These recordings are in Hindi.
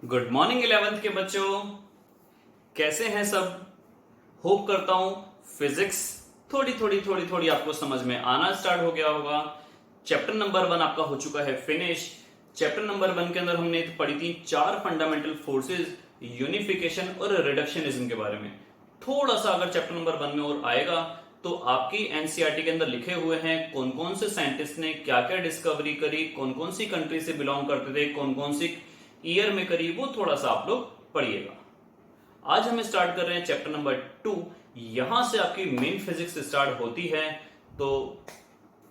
गुड मॉर्निंग 11th के बच्चों, कैसे हैं सब। होप करता हूं फिजिक्स थोड़ी आपको समझ में आना स्टार्ट हो गया होगा। चैप्टर नंबर 1 आपका हो चुका है फिनिश। चैप्टर नंबर 1 के अंदर हमने पढ़ी थी 4 फंडामेंटल फोर्सेस, यूनिफिकेशन और रिडक्शनिज्म के बारे में। थोड़ा सा अगर चैप्टर नंबर 1 में और आएगा तो आपकी एनसीईआरटी के अंदर लिखे हुए हैं कौन कौन से साइंटिस्ट ने क्या क्या डिस्कवरी करी, कौन कौन सी कंट्री से बिलोंग करते थे, कौन कौन सी ईयर में करी, वो थोड़ा सा आप लोग पढ़िएगा। आज हम स्टार्ट कर रहे हैं चैप्टर नंबर 2। यहां से आपकी मेन फिजिक्स स्टार्ट होती है, तो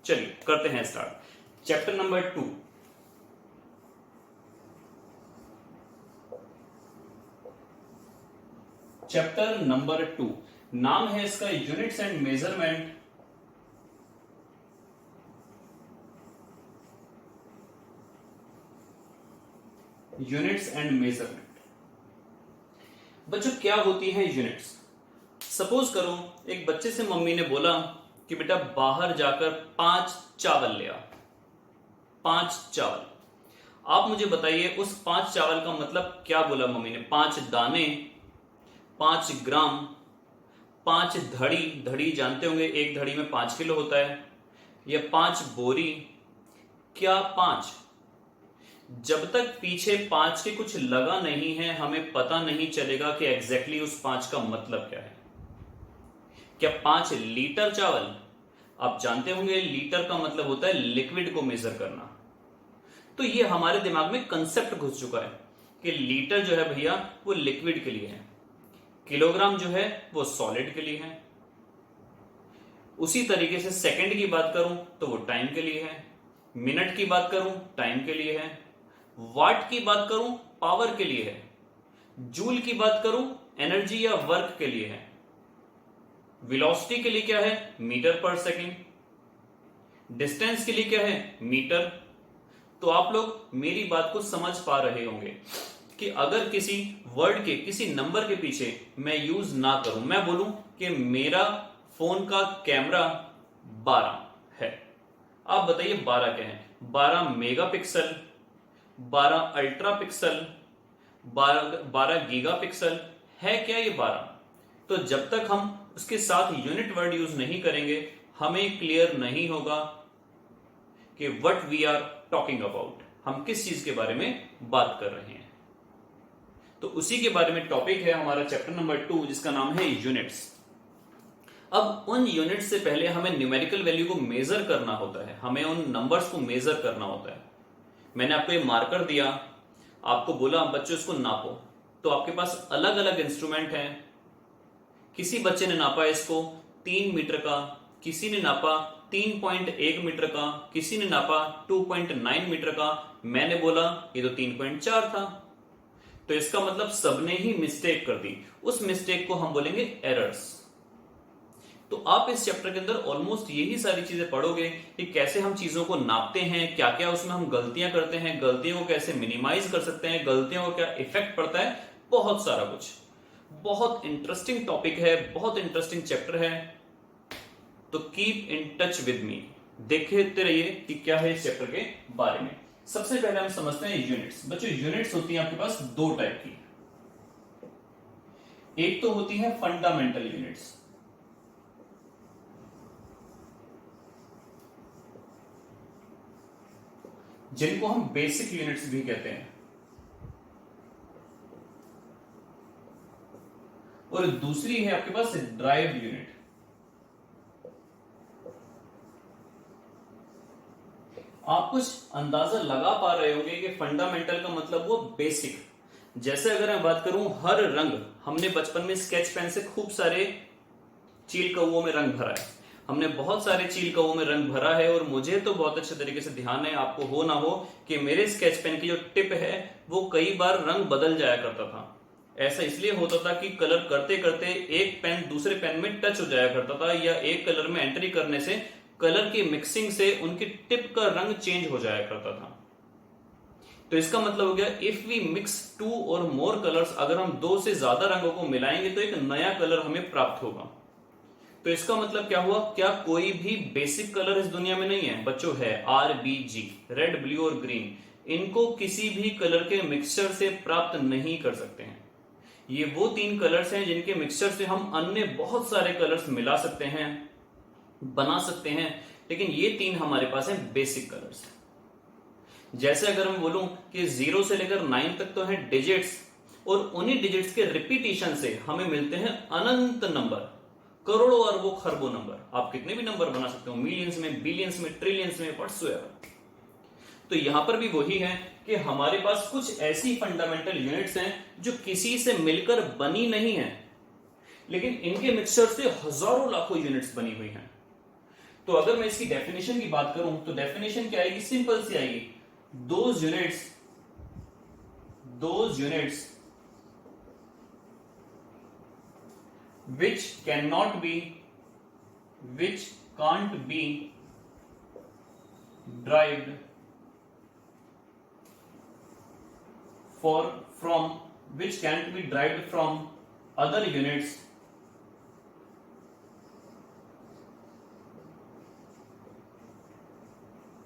चलिए करते हैं start. Chapter number 2, chapter number 2 नाम है इसका units and measurement. Units and measurement. बच्चों क्या होती है यूनिट्स। सपोज करो एक बच्चे से मम्मी ने बोला कि बेटा बाहर जाकर 5 चावल ले आ। 5 चावल। आप मुझे बताइए उस 5 चावल का मतलब क्या बोला मम्मी ने। 5 दाने, 5 ग्राम, 5 धड़ी। धड़ी जानते होंगे, एक धड़ी में 5 किलो होता है। या 5 बोरी। क्या 5? जब तक पीछे 5 के कुछ लगा नहीं है हमें पता नहीं चलेगा कि एग्जैक्टली उस 5 का मतलब क्या है। क्या 5 लीटर चावल? आप जानते होंगे लीटर का मतलब होता है लिक्विड को मेजर करना। तो ये हमारे दिमाग में कंसेप्ट घुस चुका है कि लीटर जो है भैया वो लिक्विड के लिए है, किलोग्राम जो है वो सॉलिड के लिए है। उसी तरीके से सेकंड की बात करूं तो वो टाइम के लिए है, मिनट की बात करूं टाइम के लिए है, वाट की बात करूं पावर के लिए है, जूल की बात करूं एनर्जी या वर्क के लिए है, वेलोसिटी के लिए क्या है मीटर पर सेकेंड, डिस्टेंस के लिए क्या है मीटर। तो आप लोग मेरी बात को समझ पा रहे होंगे कि अगर किसी वर्ड के किसी नंबर के पीछे मैं यूज ना करूं, मैं बोलूं कि मेरा फोन का कैमरा 12 है, आप बताइए 12 क्या है। 12 megapixel, 12 ultra pixel, 12 giga pixel है क्या ये 12। तो जब तक हम उसके साथ यूनिट वर्ड यूज नहीं करेंगे हमें क्लियर नहीं होगा कि what we are talking about, हम किस चीज के बारे में बात कर रहे हैं। तो उसी के बारे में टॉपिक है हमारा चैप्टर नंबर 2 जिसका नाम है यूनिट्स। अब उन यूनिट्स से पहले हमें न्यूमेरिकल वैल्यू को मेजर करना होता है, हमें उन नंबर्स को मेजर करना होता है। मैंने आपको ये मार्कर दिया, आपको बोला बच्चों इसको नापो, तो आपके पास अलग अलग इंस्ट्रूमेंट हैं। किसी बच्चे ने नापा इसको 3 मीटर का, किसी ने नापा 3.1 मीटर का, किसी ने नापा 2.9 मीटर का, मैंने बोला ये तो 3.4 था। तो इसका मतलब सबने ही मिस्टेक कर दी, उस मिस्टेक को हम बोलेंगे एरर्स। तो आप इस चैप्टर के अंदर ऑलमोस्ट यही सारी चीजें पढ़ोगे कि कैसे हम चीजों को नापते हैं, क्या क्या उसमें हम गलतियां करते हैं, गलतियों को कैसे मिनिमाइज कर सकते हैं, गलतियों को क्या इफेक्ट पड़ता है, बहुत सारा कुछ। बहुत इंटरेस्टिंग टॉपिक है, बहुत इंटरेस्टिंग चैप्टर है। तो keep in touch with me, देखते रहिए कि क्या है इस चैप्टर के बारे में। सबसे पहले हम समझते हैं यूनिट्स। बच्चों यूनिट्स होती हैं आपके पास 2 टाइप की। एक तो होती है फंडामेंटल यूनिट्स, जिनको हम बेसिक यूनिट्स भी कहते हैं, और दूसरी है आपके पास ड्राइव्ड यूनिट। आप कुछ अंदाजा लगा पा रहे होंगे कि फंडामेंटल का मतलब वो बेसिक। जैसे अगर मैं बात करूं हर रंग, हमने बचपन में स्केच पेन से खूब सारे चील कौओं में रंग भरा है, हमने बहुत सारे चील कौओं में रंग भरा है, और मुझे तो बहुत अच्छे तरीके से ध्यान है, आपको हो ना हो, कि मेरे स्केच पेन की जो टिप है वो कई बार रंग बदल जाया करता था। ऐसा इसलिए होता था कि कलर करते करते एक पेन दूसरे पेन में टच हो जाया करता था, या एक कलर में एंट्री करने से कलर की मिक्सिंग से उनकी टिप का रंग चेंज हो जाया करता था। तो इसका मतलब हो गया इफ वी मिक्स 2 और मोर कलर्स, अगर हम 2 से ज्यादा रंगों को मिलाएंगे तो एक नया कलर हमें प्राप्त होगा। तो इसका मतलब क्या हुआ, क्या कोई भी बेसिक कलर इस दुनिया में नहीं है? बच्चों है RBG, रेड ब्लू और ग्रीन। इनको किसी भी कलर के मिक्सचर से प्राप्त नहीं कर सकते हैं। ये वो 3 कलर्स हैं जिनके मिक्सचर से हम अन्य बहुत सारे कलर्स मिला सकते हैं, बना सकते हैं, लेकिन ये 3 हमारे पास हैं बेसिक कलर्स। जैसे अगर मैं बोलूं कि 0 से लेकर 9 तक तो हैं डिजिट्स, और उन्हीं डिजिट्स के रिपीटिशन से हमें मिलते हैं अनंत नंबर, करोड़ों अरबों खरबों नंबर। आप कितने भी नंबर बना सकते हो, मिलियंस में, बिलियंस में, ट्रिलियंस में, व्हाटसोएवर। तो यहां पर भी वही है कि हमारे पास कुछ ऐसी फंडामेंटल यूनिट्स हैं जो किसी से मिलकर बनी नहीं है, लेकिन इनके मिक्सचर से हजारों लाखों यूनिट्स बनी हुई हैं। तो अगर मैं इसकी डेफिनेशन की बात करूं तो डेफिनेशन क्या आएगी, सिंपल सी आएगी, those units which can't be derived from other units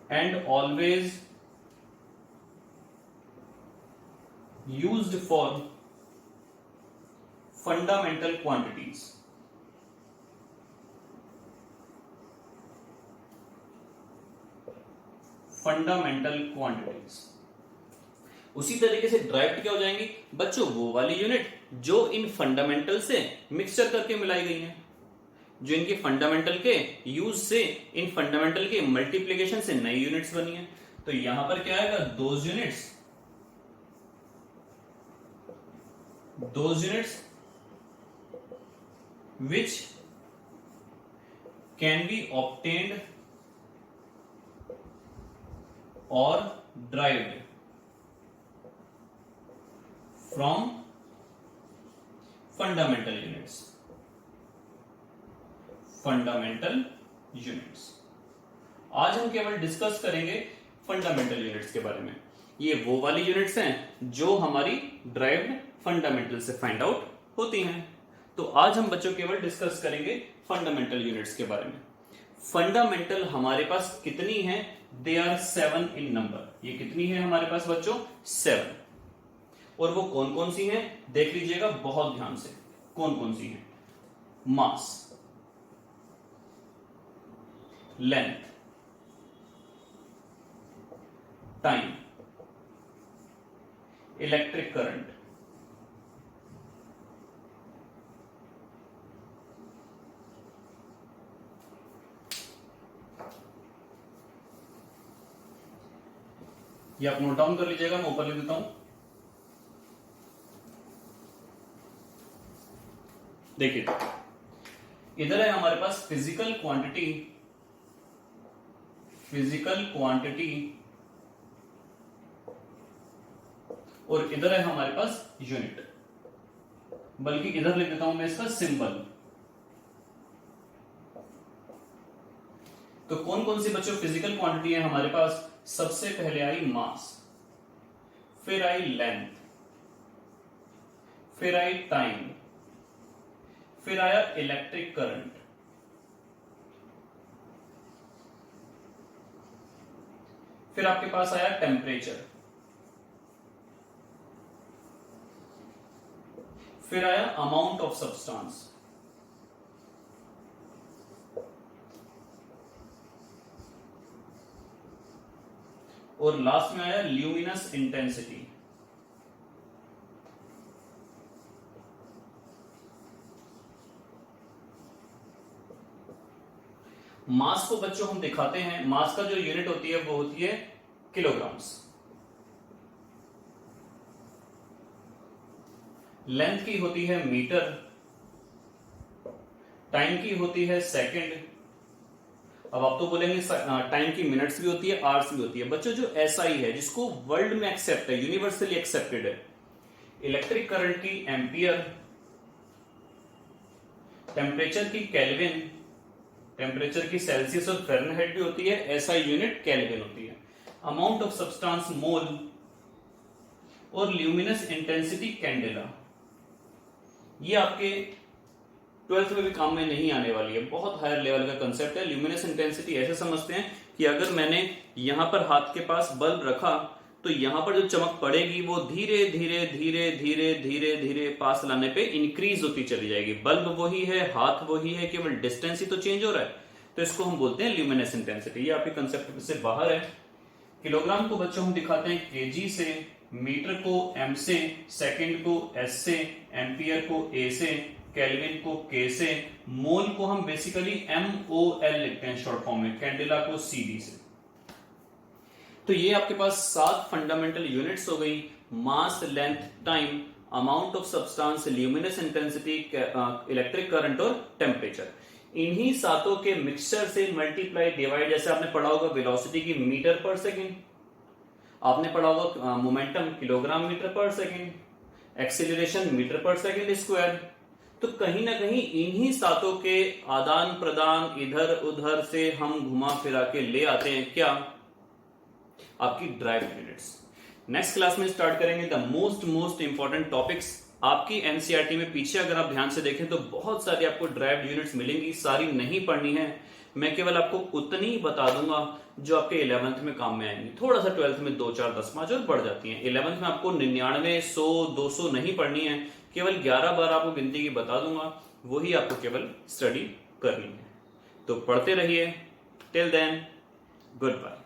and always used for fundamental quantities. उसी तरीके से ड्राइव्ड क्या हो जाएंगी बच्चों, वो वाली यूनिट जो इन फंडामेंटल से मिक्सचर करके मिलाई गई हैं, जो इनके फंडामेंटल के यूज से, इन फंडामेंटल के मल्टीप्लिकेशन से नई यूनिट्स बनी है। तो यहां पर क्या आएगा, those units which can be obtained or derived from fundamental units. आज हम केवल डिस्कस करेंगे फंडामेंटल यूनिट्स के बारे में। ये वो वाली यूनिट्स हैं जो हमारी ड्राइव्ड फंडामेंटल से फाइंड आउट होती हैं। तो आज हम बच्चों केवल डिस्कस करेंगे फंडामेंटल यूनिट्स के बारे में। फंडामेंटल हमारे पास कितनी है, दे आर 7 इन नंबर। ये कितनी है हमारे पास बच्चों, 7। और वो कौन कौन सी हैं देख लीजिएगा बहुत ध्यान से, कौन कौन सी हैं, मास, लेंथ, टाइम, इलेक्ट्रिक करंट, ये आप नोट डाउन कर लीजिएगा, मैं ऊपर लिख देता हूं। देखिए इधर है हमारे पास फिजिकल क्वांटिटी और इधर है हमारे पास यूनिट, बल्कि इधर लिख देता हूं मैं इसका सिंबल। तो कौन कौन सी बच्चों फिजिकल क्वांटिटी है हमारे पास, सबसे पहले आई मास, फिर आई लेंथ, फिर आई टाइम, फिर आया इलेक्ट्रिक करंट, फिर आपके पास आया टेम्परेचर, फिर आया अमाउंट ऑफ सब्सटेंस, और लास्ट में आया ल्यूमिनस इंटेंसिटी। मास को बच्चों हम दिखाते हैं, मास का जो यूनिट होती है वो होती है किलोग्राम्स। लेंथ की होती है मीटर, टाइम की होती है सेकंड। अब आप तो बोलेंगे टाइम की मिनट्स भी होती है, आवर्स भी होती है। बच्चों जो एसआई है, जिसको वर्ल्ड में एक्सेप्ट है, यूनिवर्सली एक्सेप्टेड है, इलेक्ट्रिक करंट की एम्पियर, टेम्परेचर की केल्विन, टेम्परेचर की सेल्सियस और फ़ारेनहाइट भी होती है, एसआई यूनिट केल्विन होती है, अमाउंट ऑफ सब्सटेंस मोल, और ल्यूमिनस इंटेंसिटी कैंडेला। ये आपके 12th में भी काम में नहीं आने वाली है, बहुत हायर लेवल का कंसेप्ट है। ल्यूमिनस इंटेंसिटी ऐसे समझते हैं कि अगर मैंने यहां पर हाथ के पास बल्ब रखा तो यहां पर जो चमक पड़ेगी वो धीरे धीरे धीरे धीरे धीरे धीरे पास लाने पे इंक्रीज होती चली जाएगी। बल्ब वही है, हाथ वही है, केवल डिस्टेंस ही तो चेंज हो रहा है। तो इसको हम बोलते हैं ल्यूमिनेस इंटेंसिटी। ये आपके कंसेप्ट से बाहर है। किलोग्राम को बच्चों हम दिखाते हैं केजी से, मीटर को एम से, सेकंड को एस से, एम्पियर को ए से, केल्विन को के से, मोल को हम बेसिकली MOL लिखते हैं शॉर्ट फॉर्म में, कैंडेला को CD से। तो ये आपके पास 7 फंडामेंटल यूनिट्स हो गई। Mass, length, time, amount of substance, luminous intensity, electric current और टेम्परेचर। इन्हीं सातों के मिक्सचर से मल्टीप्लाई डिवाइड, जैसे आपने पढ़ा होगा वेलोसिटी की मीटर पर सेकेंड, आपने पढ़ा होगा मोमेंटम किलोग्राम मीटर पर सेकेंड, एक्सीलरेशन मीटर पर सेकेंड स्क्वायर। तो कहीं ना कहीं इन्हीं सातों के आदान प्रदान इधर उधर से हम घुमा फिरा के ले आते हैं क्या, आपकी ड्राइव यूनिट्स। नेक्स्ट क्लास में स्टार्ट करेंगे द मोस्ट इंपॉर्टेंट टॉपिक्स। आपकी एनसीईआरटी में पीछे अगर आप ध्यान से देखें तो बहुत सारी आपको ड्राइव यूनिट्स मिलेंगी, सारी नहीं पढ़नी है। मैं केवल आपको उतनी ही बता दूंगा जो आपके 11th में काम में आएंगी। थोड़ा सा 12th में 2 4 10 5 और बढ़ जाती हैं। 11th में आपको 99 100 200 नहीं पढ़नी है, केवल 11 बार आपको गिनती की बता दूंगा, वही आपको केवल स्टडी करनी है। तो पढ़ते रहिए। Till then good bye.